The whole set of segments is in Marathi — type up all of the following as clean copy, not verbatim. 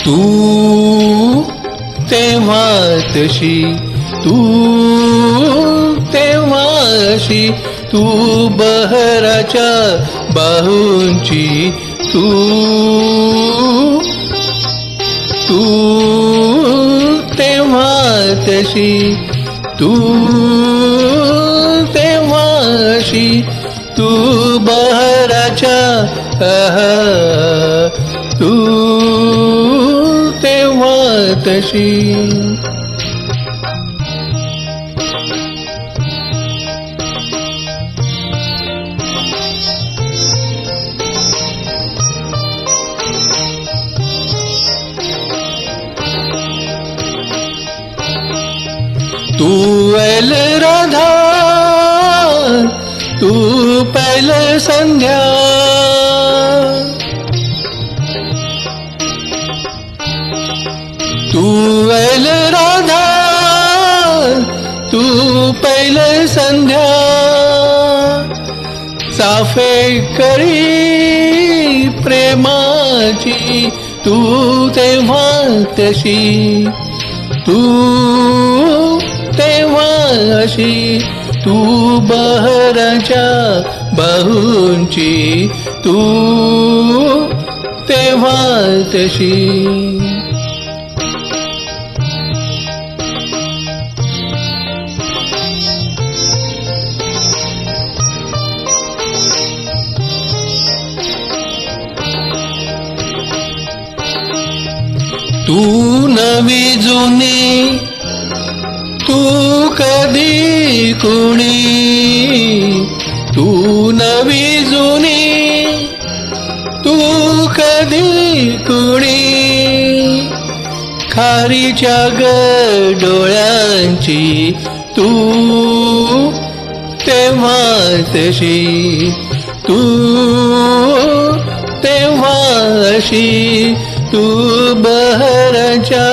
तू तेव्हा तशी, तू तेव्हा अशी, तू बहराच्या बाहूंची, तू तू तेव्हा तशी, तू तेव्हा अशी, तू बहराच्या तू तेव्हा तशी. तू ऐल राधा, तू पैल संध्या, तू ऐल राधा, तू पैल संध्या, साफे करी प्रेमाची, तू तेव्हा तशी, तू तेव्हा अशी, तू बहराच्या बाहूंची, तू तेव्हा तशी. तू नवी जुनी, तू कधी कुणी, तू नवी जुनी, तू कधी कुणी, खारीच्या डोळ्यांची, तू तेव्हा तशी, तू तेव्हा अशी, तू बहराच्या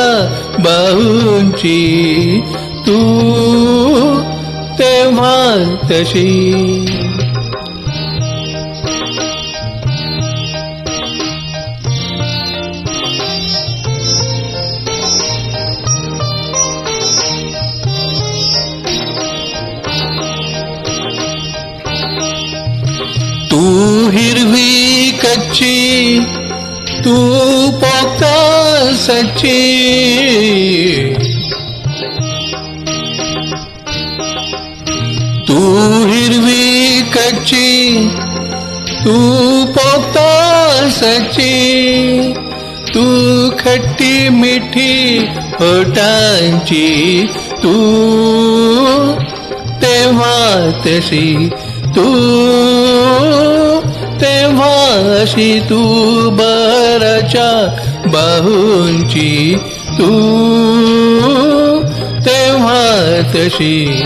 बाहूंची, तू तेव्हा तशी. तू हिरवी कच्ची, तू पोक्ता सच्ची, तू हिरवी कच्ची, तू पोक्ता सच्ची, तू खट्टी मिठी होटांची, तू तेव्हा तशी, तू तेव्हा अशी, तू बहराच्या बाहूंची, तू तेव्हा तशी.